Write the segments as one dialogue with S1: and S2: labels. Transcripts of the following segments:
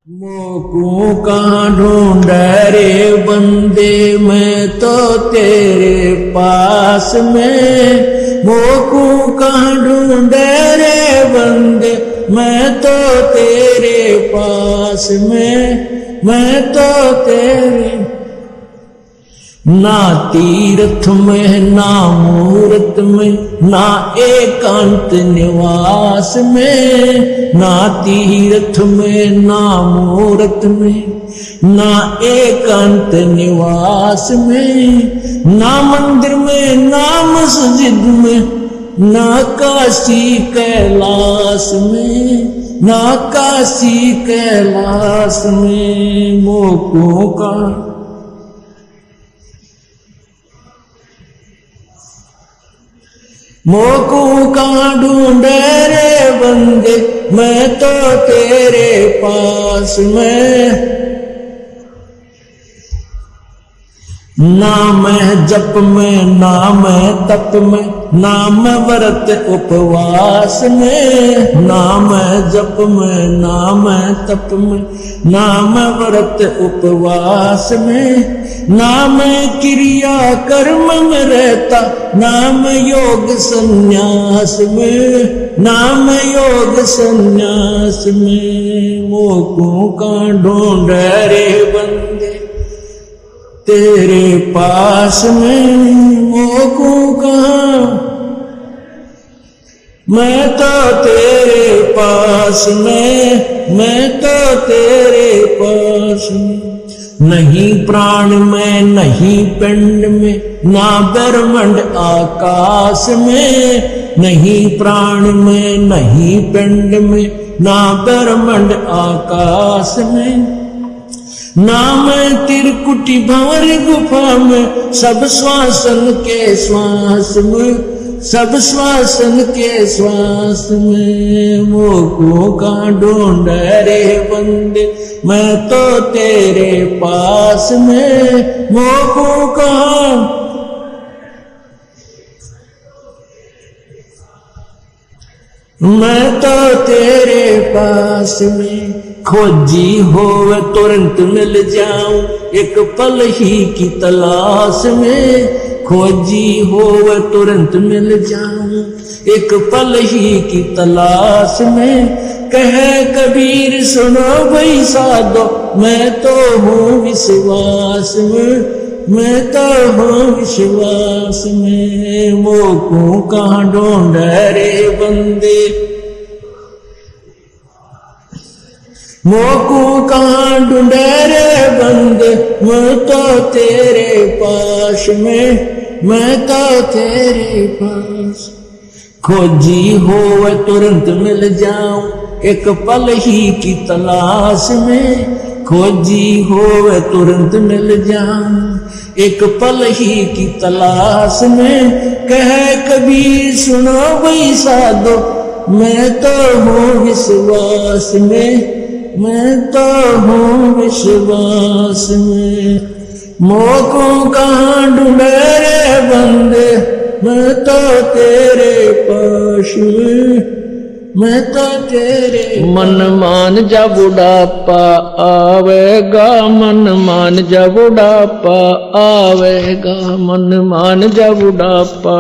S1: मोकू कहाँ ढूंढ रे बंदे, मैं तो तेरे पास में। मोकू कहाँ ढूंढ रे बंदे, मैं तो तेरे पास में। मैं तो तेरे ना तीर्थ में ना मूरत में, ना एकांत निवास में। ना तीर्थ में ना मूरत में, ना एकांत निवास में। ना मंदिर में ना मस्जिद में, ना काशी कैलाश में। ना काशी कैलाश में मोको का मोकू कहाँ ढूंढे रे बंदे, मैं तो तेरे पास में। ना मैं जप में ना मैं तप में, ना मैं व्रत उपवास में। ना मैं जप में ना मैं तप में, ना मैं व्रत उपवास में। ना मैं क्रिया कर्म में रहता, ना मैं योग संन्यास में। ना मैं योग संन्यास में मोकू का ढूंढ रे बंदे तेरे पास में। मोकू कहाँ, मैं तो तेरे पास में। मैं तो तेरे पास में। नहीं प्राण में नहीं पिंड में, ना ब्रह्मांड आकाश में। नहीं प्राण में नहीं पिंड में, ना ब्रह्मांड आकाश में। ना मैं त्रिकुटी भंवर गुफा में, सब श्वासन के श्वास में। सब श्वासन के श्वास में मोको का ढूंढ रे बंदे, मैं तो तेरे पास में। मोको का मैं तो तेरे पास में। खोजी होवे तुरंत मिल जाऊं, एक पल ही की तलाश में। खोजी होवे तुरंत मिल जाऊं, एक पल ही की तलाश में। कहे कबीर सुनो भाई साधो, मैं तो हूँ विश्वास में। मैं तो हूँ विश्वास में मोको कहाँ ढूंढ रे बंदे। मोकू कहाँ ढूंढे रे बंदे, मैं तो तेरे पास में। मैं तो तेरे पास। खोजी हो तुरंत मिल जाऊं, एक पल ही की तलाश में। खोजी हो तुरंत मिल जाऊं, एक पल ही की तलाश में। कहे कबीर सुनो भाई साधो, मैं तो हूँ विश्वास में। मैं तो हूँ विश्वास में मोको कहाँ ढूंढे रे बंदे, मैं तो तेरे पास में। मैं तो तेरे मन मान जा बुढ़ापा आवेगा, मन मान जा बुढ़ापा आवेगा। मन मान जा बुढ़ापा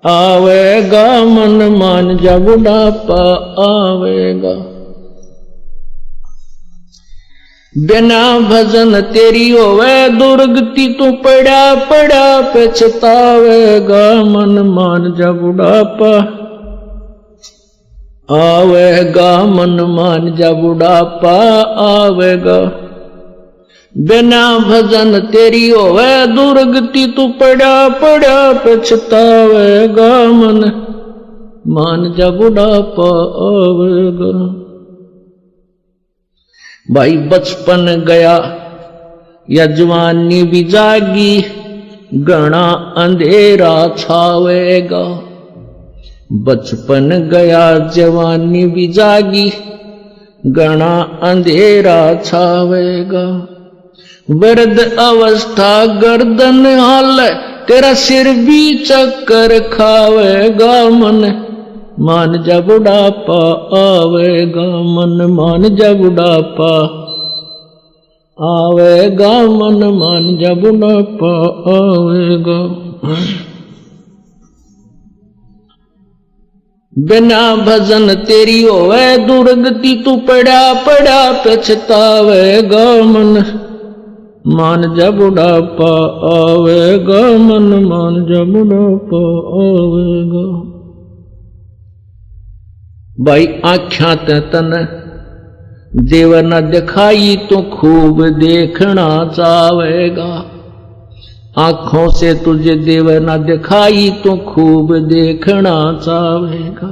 S1: आवेगा, मन मान जा बुढ़ापा आवेगा। बिना भजन तेरी होवे दुर्गति, तू पड़ा पड़ा पछतावेगा। मन मान जा बुढ़ापा आवेगा, मन मान जा बुढ़ापा आवेगा। बिना भजन तेरी होवे दुर्गति, तू पड़ा पड़ा पछतावेगा। मन मान जा बुढ़ापा आवेगा। भाई बचपन गया या जवानी भी जागी, घना अंधेरा छावेगा। बचपन गया जवानी भी जागी, घना अंधेरा छावेगा। वृद्ध अवस्था गर्दन हाल, तेरा सिर भी चक्कर खावेगा। मन मान जा बुढ़ापा आवेगा मन, मान जा बुढ़ापा आवेगा मन, मान जा बुढ़ापा आवेगा। बिना भजन तेरी होवे दुर्गति, तू पड़ा पड़ा पछतावेगा मन, मान जा बुढ़ापा आवेगा मन, मान जा बुढ़ापा आवेगा। भाई आँख्यां ते तन देव न दिखाई तो खूब देखना चावेगा, आंखों से तुझे देव न दिखाई तो खूब देखना चावेगा।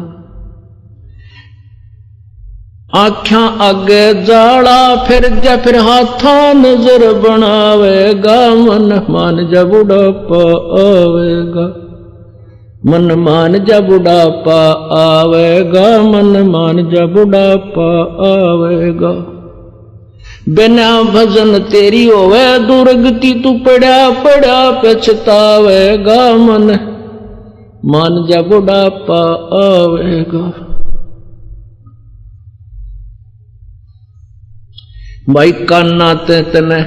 S1: आँखां आगे जाड़ा फिर जा, फिर हाथों नजर बनावेगा मन, मान जा बुढ़ापा आवेगा मन, मान जा बुढ़ापा आवेगा मन, मान जा बुढ़ापा आवेगा। बिना भजन तेरी होवे दुर्गति, तू पड़ा पड़ा पछतावेगा मन, मान जा बुढ़ापा आवेगा। भाई कान्ना ते तने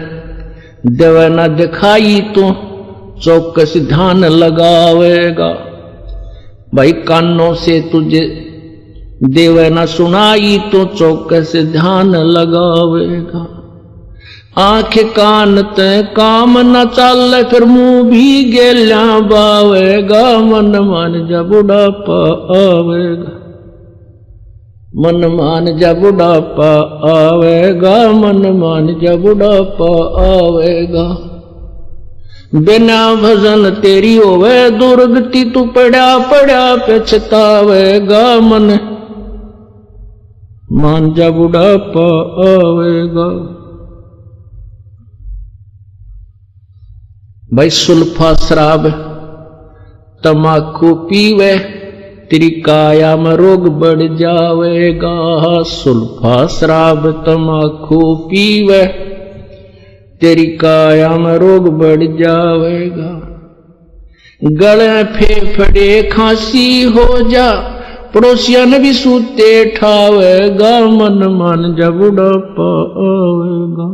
S1: देव न दिखाई तो चौकस ध्यान लगावेगा, भाई कानों से तुझे देव न सुनाई तो चौकस ध्यान लगावेगा। आंख कान ते काम न चल, फिर मुंह भी गेल्या बावेगा मन, मान जा बुढ़ापा आवेगा मन, मान जा बुढ़ापा आवेगा मन, मान जा बुढ़ापा आवेगा। बिना भजन तेरी होवे दुर्गति, तू पड़ा पड़ा पछतावेगा मन, मान जा बुढ़ापा आवेगा। भाई सुल्फा शराब तमाकू पीवे, तेरी काया में रोग बढ़ जावेगा। सुल्फा शराब तमाकू पीवे, तेरी काया में रोग बढ़ जावेगा। गले फेफड़े खांसी हो जा, पड़ोसियन भी सूते ठावेगा मन, मान जा बुढ़ापा आवेगा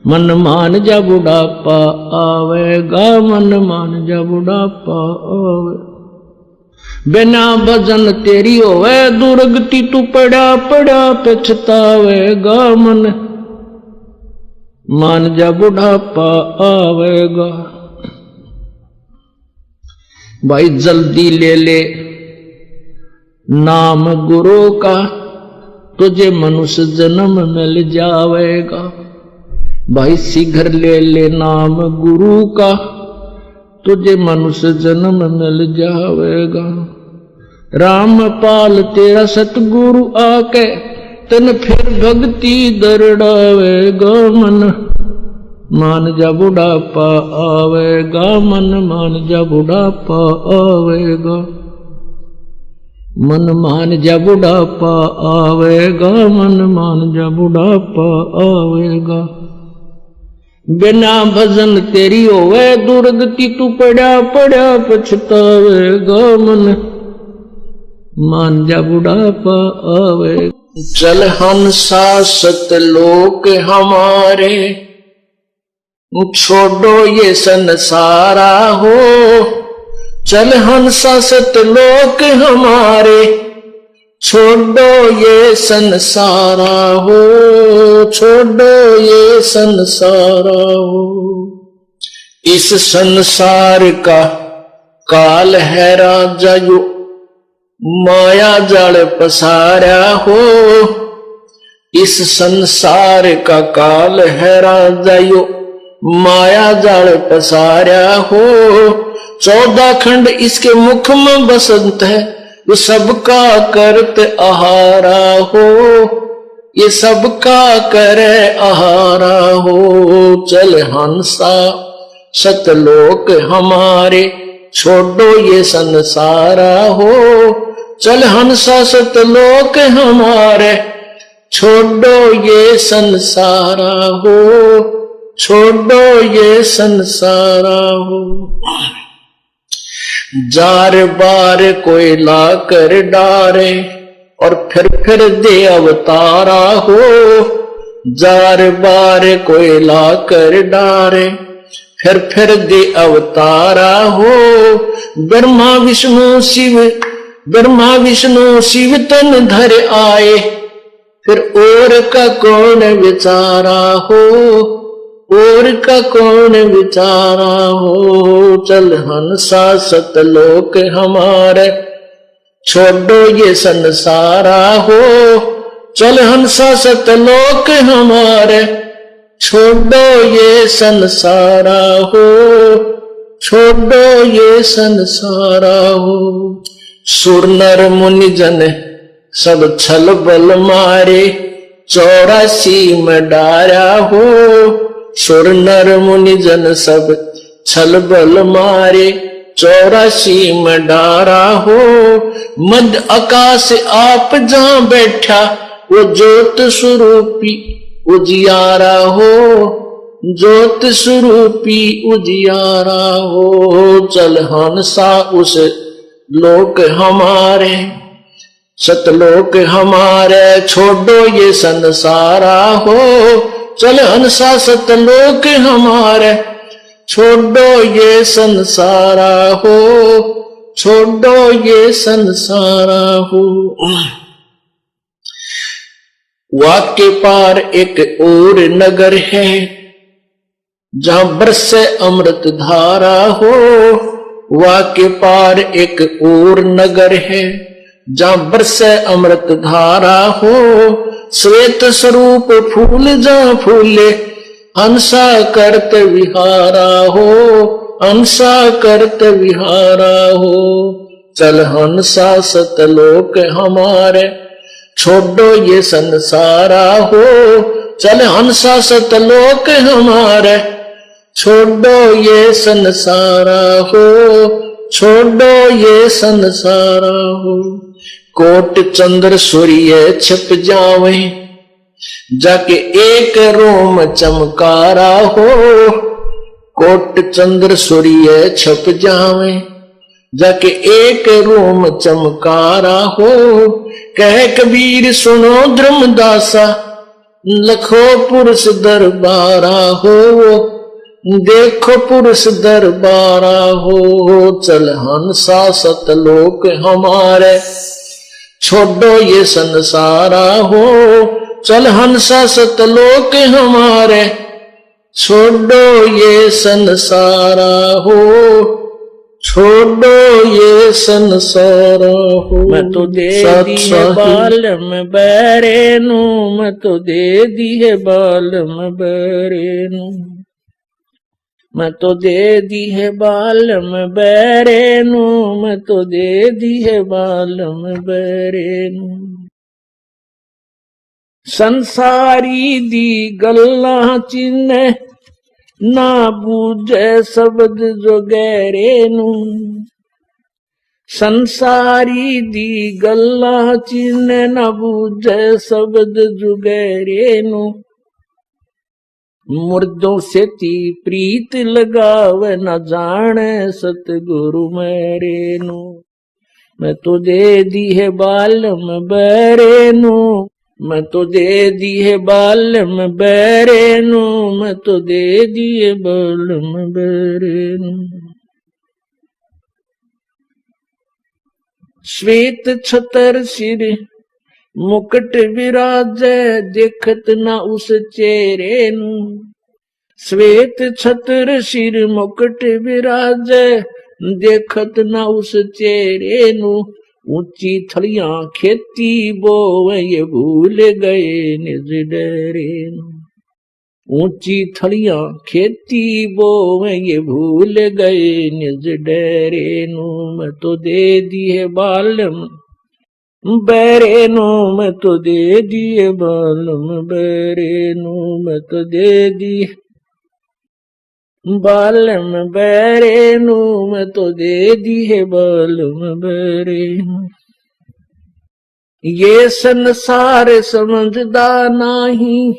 S1: मन, मान जा बुढ़ापा आवेगा मन, मान जा बुढ़ापा आवेगा। बिना भजन तेरी होवे दुर्गति, तू पड़ा पड़ा पछतावेगा मन, मान जा बुढ़ापा आवेगा। भाई जल्दी ले ले नाम गुरु का, तुझे मनुष्य जन्म मिल जावेगा। भाई शीघ्र ले ले नाम गुरु का, तुझे मनुष्य जन्म मिल जावेगा। रामपाल तेरा सतगुरु आके, तन फिर भक्ति दरड़ावेगा मन, मान जा बुढ़ापा आवेगा मन, मान जा बुढ़ापा आवेगा मन, मान जा बुढ़ापा आवेगा मन, मान जा बुढ़ापा आवेगा। बिना भजन तेरी होवे दुर्गति, तू पड़ा पड़ा पछतावेगा मन, मान जा बुढ़ापा आवेगा। चल हंसा सतलोक हमारे, छोड़ो ये संसारा हो। चल हंसा सतलोक हमारे, छोड़ो ये संसारा हो, छोड़ो ये संसारा हो। इस संसार का काल है राजा यो, माया जाल पसारा हो। इस संसार का काल है राजा यो, माया जाल पसारा हो। 14 खंड इसके मुख में बसंत है, ये सबका करत आहारा हो, ये सबका करे आहारा हो। चल हंसा सतलोक हमारे, छोड़ो ये संसारा हो। चल हंसा सतलोक हमारे, छोड़ो ये संसारा हो, छोड़ो ये संसारा हो। जार बार कोई ला कर डारे और फिर दे अवतारा हो। जार बार कोई ला कर डारे फिर दे अवतारा हो। ब्रह्मा विष्णु शिव तन धर आए फिर और का कौन विचारा हो। और का कौन विचारा हो। चल हंसा सतलोक हमारे छोड़ो ये संसारा हो। चल हंसा सतलोक हमारे छोड़ो ये संसारा हो। छोड़ो ये संसारा हो। सुर नर मुनि जन सब छल बल मारे 84 में डारा हो। सुर नर मुनि जन सब छल बल मारे 84 में डारा हो। मध्य आकाश आप जहां बैठा वो ज्योत स्वरूपी उजियारा हो। ज्योत स्वरूपी उजियारा हो। चल हंसा उस लोक हमारे सतलोक हमारे छोड़ो ये संसारा हो। चल हंसा सतलोक हमारे छोड़ो ये संसारा हो। छोड़ो ये संसारा हो। वाक्य पार एक और नगर है जहां बरसे अमृत धारा हो। वाक्य पार एक और नगर है जहां बरसे अमृत धारा हो। श्वेत स्वरूप फूल जहां फूले हंसा करत विहारा हो। हंसा करत विहारा हो। चल हंसा सतलोक हमारे छोड़ो ये संसारा हो। चल हंसा सतलोक हमारे छोड़ो ये संसारा हो। छोड़ो ये संसारा हो। कोट चंद्र सूर्य छिप जावे जाके एक रोम चमकारा हो। कोट चंद्र सूर्य छिप जावे जाके एक रोम चमकारा हो। कह कबीर सुनो धर्मदासा लखो पुरुष दरबारा हो। देखो पुरुष दरबारा हो। चल हंसा सतलोक हमारे छोड़ो ये संसारा हो। चल हंसा सतलोक हमारे छोड़ो ये संसारा हो। छोड़ो ये संसारा हो। मैं तो दे दी है बालम बैरेनु। मैं तो दे दी है बालम बैरेनु। मैं तो दे दी है बालम बैरेनु। मैं तो दे दी है बालम बैरेनु। संसारी दी गल्ला चिन्ह ना बूझे शब्द जो गैरेनु। संसारी दी गल्ला चिन्ह ना बूझे शब्द जो गैरेनु। मुर्दों से ती प्रीत लगाव न जाने सतगुरु मेरेनु। मैं तो दे दी है बालम बैरेनु। मैं तो दे दी है बालम बैरेनु। मैं तो दे दी है बालम बैरेनु। श्वेत छतर सिर मुकुट विराजे देखत न उस चेहरे नु। श्वेत छतर सिर मुकुट विराजे देखत न उस चेहरे नु। ऊंची थलियां खेती बोवे ये भूल गए निज डेरे नु। ऊंची थलियां खेती बोवे ये भूल गए निज डेरे नु। मैं तो दे दी है बालम बैरेनु। मैं तो दे दिए बालम बैरेनु। मैं तो दे दी बालम बैरेनु। मैं तो दे दी है बालम बैरेनु। ये संसार समझदा नाही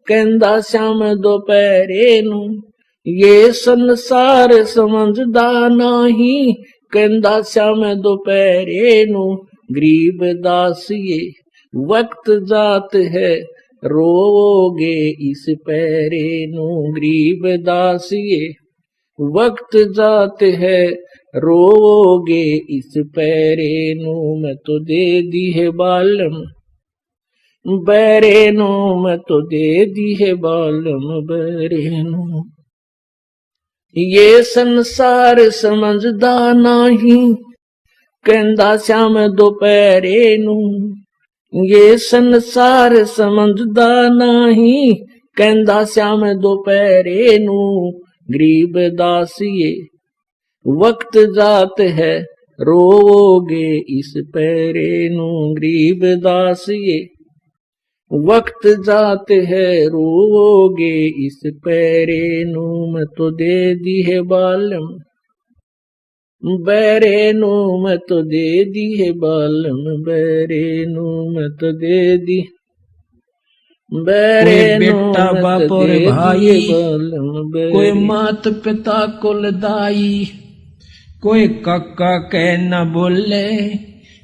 S1: कहंदा श्याम दोपहरे नु। ये संसार समझदा नाही कहंदा श्याम दोपहरे नू गरीब दासिए वक्त जात है रोगे इस पैरे नू गरीब दासिए वक्त जात है रोगे इस पैरे नू मैं तो दे दी है बालम बैरे नू मैं तो दे दी है बालम बैरे नू। ये संसार समझदा नहीं कहंदा श्याम दोपहरे नू ये संसार समझदा नहीं कहंदा श्याम दोपहरे नू गरीब दासिए वक्त जात है रोगे इस पैरे नू गरीब दासिए वक्त जात है रोगे इस पैरे नू मैं तो दे दी है बालम बैरे नू मैं तो दे दी है बालम बैरे नू मैं तो दे दी बैरे
S2: बेटा बाप और भाई
S1: कोई
S2: मात पिता कुल दाई कोई काका कह न बोले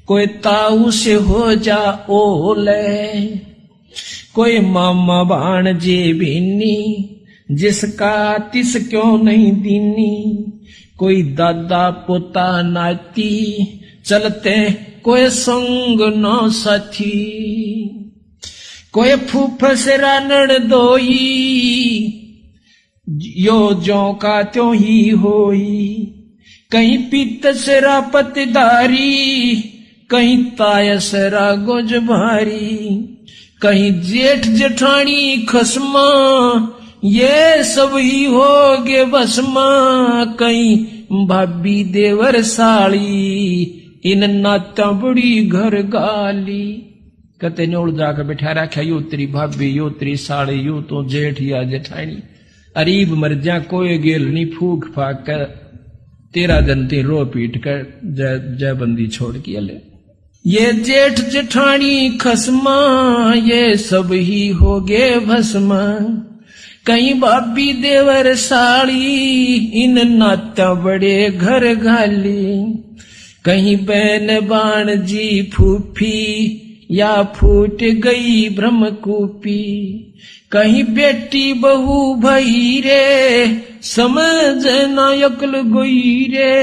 S2: कोई ताऊ से हो जा ओले कोई मामा भाणजे भीनी जिसका तिस क्यों नहीं दीनी कोई दादा पोता नाती चलते कोई संग न साथी कोई फूफसरा नड़दोई यो जो का त्यों ही होई कहीं पीतसरा पतदारी कहीं तायसरा गोज भारी कहीं जेठ जेठानी खसमा ये सब ही हो गे बसमा कहीं भाभी देवर साली इन नाता बड़ी घर गाली कते न्योड़ जाकर बैठा रखा यो तेरी भाभी यो तेरी साली यो तो जेठ या जेठानी अरीब मर जा कोई गेल नहीं फूक फाक कर तेरा जनती रो पीट कर जय बंदी छोड़ के ले ये जेठ जेठानी खसमा ये सब ही हो गे भस्मा कहीं भाभी देवर साड़ी इन नाता बड़े घर घाली कहीं बहन बाण जी फूफी या फूट गई ब्रह्मकूपी कहीं बेटी बहू भई रे समझ न अकल गोई रे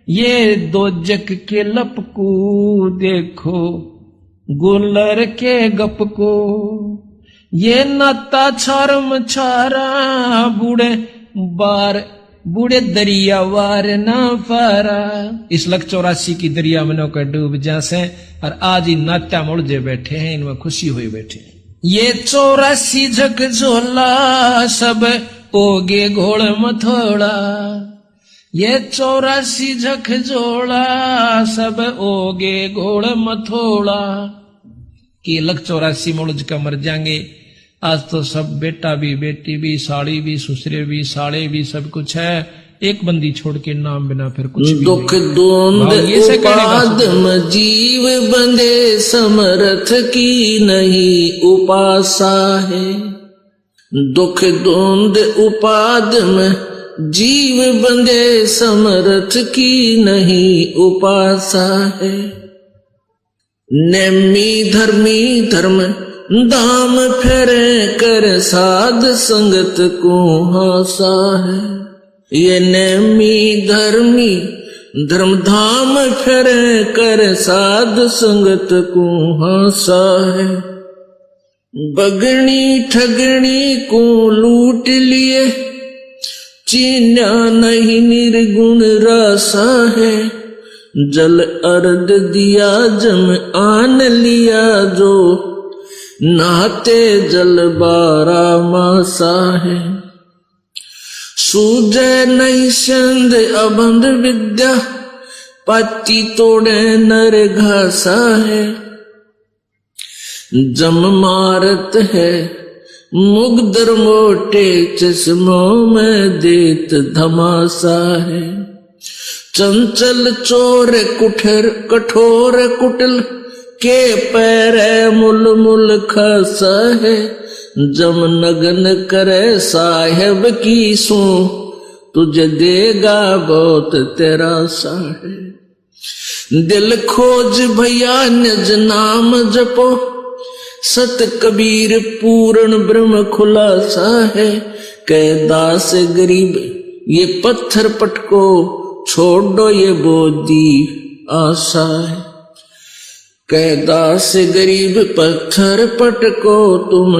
S2: ये दो जग के लपकू देखो गुलर के गप को ये नाता छारम छारा बूढ़े दरिया वार न पारा इस लख 84 की दरिया में नौकर डूब जासे और आज ही नात्या मुड़जे बैठे हैं इनमें खुशी हुई बैठे हैं। ये 84 झक झोला सब ओगे घोड़ मथोड़ा ये 84 झक झोला सब ओगे घोड़ मथोड़ा कि लख 84 मुड़ज का मर जाएंगे। आज तो सब बेटा भी बेटी भी साड़ी भी ससुरे भी साले भी सब कुछ है एक बंदी छोड़ के नाम बिना फिर कुछ भी
S1: दुख द्वंद उपादम जीव बंधे समर्थ की नहीं उपासा है दुख द्वंद उपादम जीव बंधे समर्थ की नहीं उपासा है नेमी धर्मी धर्म दाम फेरे कर साध संगत को हासा है ये नेमी धर्मी धर्म धाम फेरे कर साध संगत को हासा है बगनी ठगनी को लूट लिए चीन्या नहीं निर्गुण रासा है जल अर्ध दिया जम आन लिया जो नहाते जल 12 मासा है सूझे नहीं संध अबंध विद्या पाती तोड़े नर घासा है जम मारत है मुगदर मोटे चश्मों में देत धमासा है चंचल चोर कुठर कठोर कुटिल के पैरे मुल मुल खसा है जम नगन करे साहेब की सो तुझे देगा बहुत तेरा सा है। दिल खोज भैया निज नाम जपो, सत कबीर पूर्ण ब्रह्म खुलासा है। कह दास गरीब ये पत्थर पटको, छोड़ दो ये बोधी आशा है। कह दास गरीब पत्थर पटको, तुम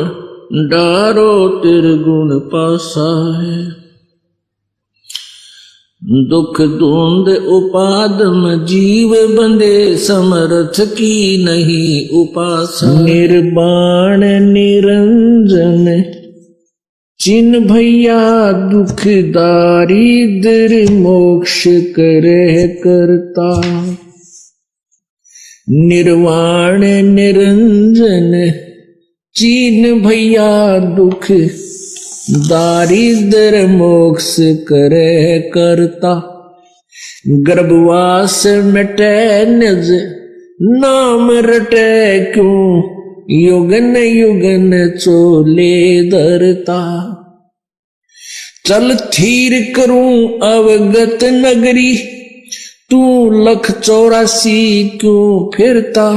S1: डारो त्रिगुण पासा है। दुख धुंध उपादम जीव बंदे, समर्थ की नहीं उपासा। निर्वाण निरंजन चिन्ह भैया, दुख दारिद्र मोक्ष करे करता। निर्वाण निरंजन चिन्ह भैया, दुख दारिद्र मोक्ष करे करता। गर्भवास मिटे निज नाम रटे, क्यों युगन युगन चोले धरता। चल थीर करूं अवगत नगरी, तू 184 क्यों फिरता।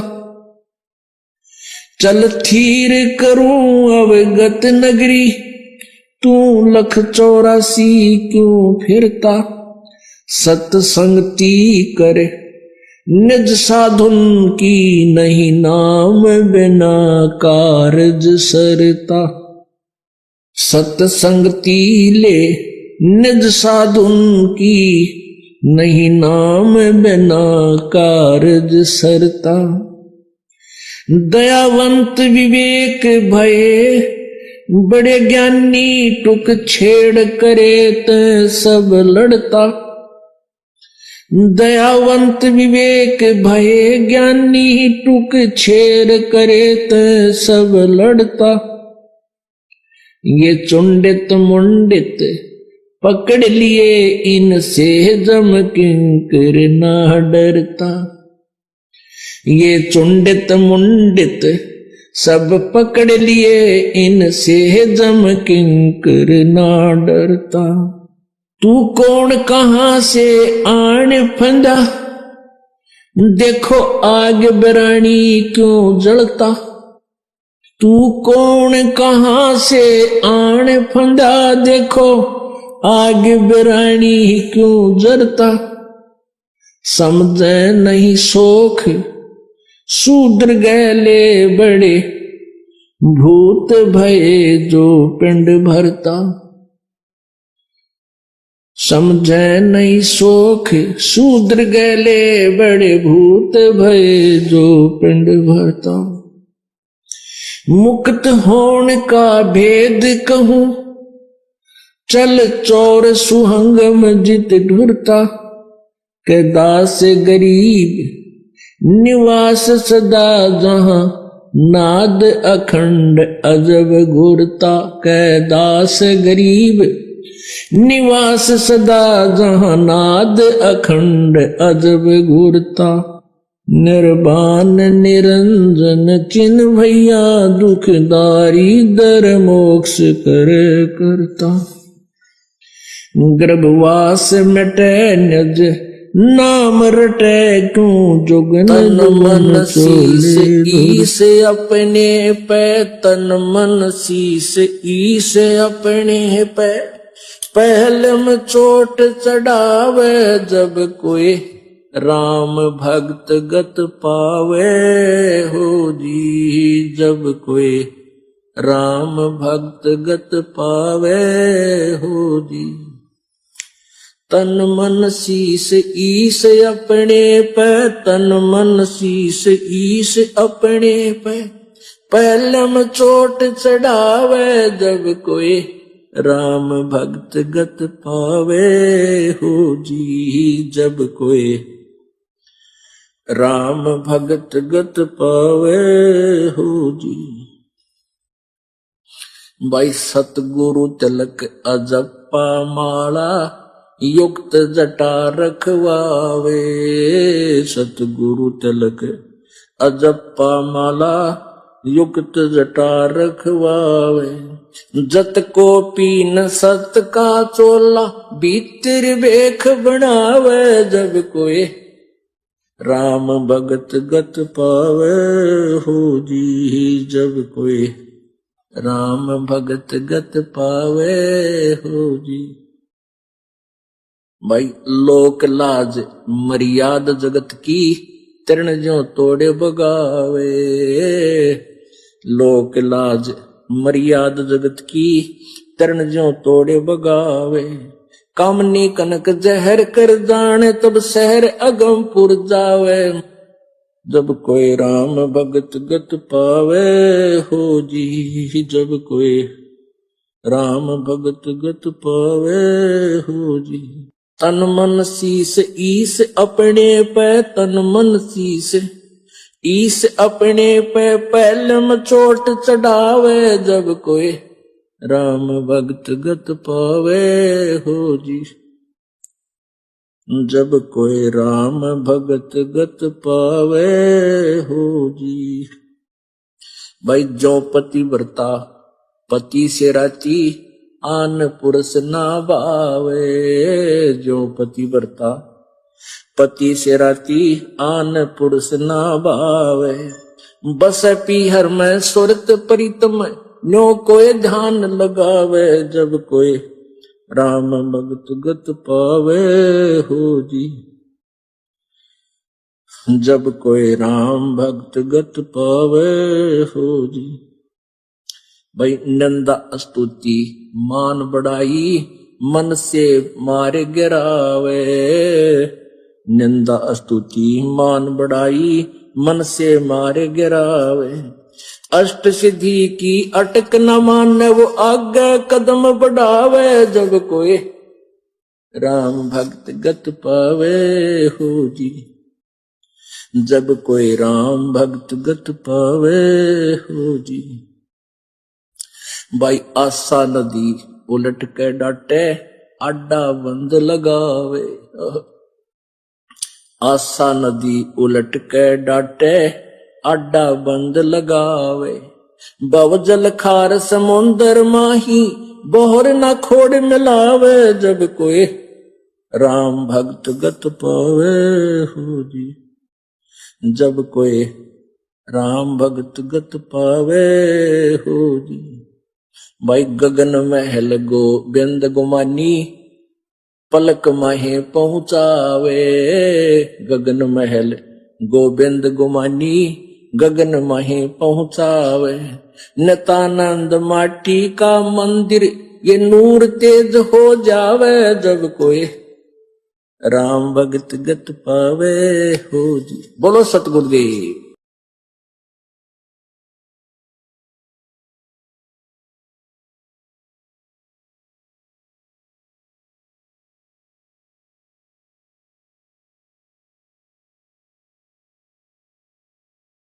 S1: चल थीर करूं अवगत नगरी, तू 184 क्यों फिरता। सत्संगति करे निज साधुन की, नहीं नाम बिना कारज सरता। सत्संगति ले निज साधुन की, नहीं नाम बिना कारज सरता। दयावंत विवेक भये बड़े ज्ञानी, टुक छेड़ करे त सब लड़ता। दयावंत विवेक भये ज्ञानी, टुक छेड़ करे त सब लड़ता। ये चुंडित मुंडित पकड़ लिए, इनसे जम किंकर ना डरता। ये चुंडित मुंडित सब पकड़ लिए, इनसे जम किंकर ना डरता। तू कौन कहां से आन फंदा, देखो आग बरानी क्यों जलता। तू कौन कहां से आन फंदा, देखो आग बरानी क्यों जलता। समझे नहीं सोख शूद्र गैले बड़े, भूत भये जो पिंड भरता। समझे नहीं सोख शूद्र गैले बड़े, भूत भये जो पिंड भरता। मुक्त होने का भेद कहूं, चल चोर सुहंगम जित ढुरता। के दास गरीब निवास सदा जहां, नाद अखंड अजब घुरता। के दास गरीब निवास सदा जहां, नाद अखंड अजब घुरता। निर्वाण निरंजन चिन्ह भैया, दुख दारिद्र मोक्ष करे करता। गर्भवास मिटे निज नाम रटे, क्यों जुगन मन शीस ईस अपने पे। तन मन शीस ईस अपने पे, पहलम चोट चढ़ावे। जब कोई राम भक्त गत पावे हो जी, जब कोई राम भक्त गत पावे हो जी। तन मन शीस ईस अपने पे, तन मन शीस ईस अपने पे। पहलम चोट चढ़ावे, जब कोई राम भक्त गत पावे हो जी। जब कोई राम भगत गत पावे हो जी। भाई सतगुरु तिलक अजप्पा माला, युक्त जटा रखवावे। सतगुरु तिलक अजप्पा माला, युक्त जटा रखवावे। जत को पीन सत का चोला भीतर बेख बनावे। जब कोई राम भगत गत पावे हो जी। जब कोई राम भगत गत पावे हो जी। भाई लोक लाज मर्याद जगत की तरण जो तोड़े बगावे। लोक लाज मर्याद जगत की तरण जो तोड़े बगावे। कामनी कनक जहर कर जाने तब शहर अगमपुर जावे। जब कोई राम भगत गत पावे हो जी। जब कोई राम भगत गत पावे हो जी। तन मन शीस ईस अपने पे तन मन शीस ईस अपने पे पहलम चोट चढ़ावे। जब कोई राम भगत गत पावे हो जी। जब कोई राम भगत गत पावे हो जी। भाई जो पति व्रता पति से राती आन पुरुष ना भावे। जो पति व्रता पति से राती आन पुरुष ना भावे। बस पीहर में सुरत प्रीतम न्यो कोई ध्यान लगावे। जब कोई राम भगत गत पावे हो जी। जब कोई राम भक्त गत पावे हो जी। भाई नंदा स्तुति मान बढ़ाई मन से मारे गिरावे। निंदा स्तुति मान बढ़ाई मन से मारे गिरावे। अष्ट सिद्धि की अटक न माने वो आगे कदम बढ़ावे। जब कोई राम भक्त गत पावे हो जी। जब कोई राम भक्त गत पावे हो जी। भाई आशा नदी उलट के डाटे अड्डा बंद लगावे। आशा नदी उलट के डाटे अड्डा बंद लगावे। बवजल खार समुंदर माही बोहर ना खोड़ मिलावे। जब कोई राम भक्त गत पावे हो जी। जब कोई राम भक्त गत पावे हो जी। भाई गगन महल गोबिंद गुमानी पलक माहे पहुंचावे। गगन महल गोबिंद गुमानी गगन माहे पहुंचावे। नितानंद माटी का मंदिर ये नूर तेज हो जावे। जब कोई राम भगत गत पावे हो जी। बोलो सतगुरुदेव।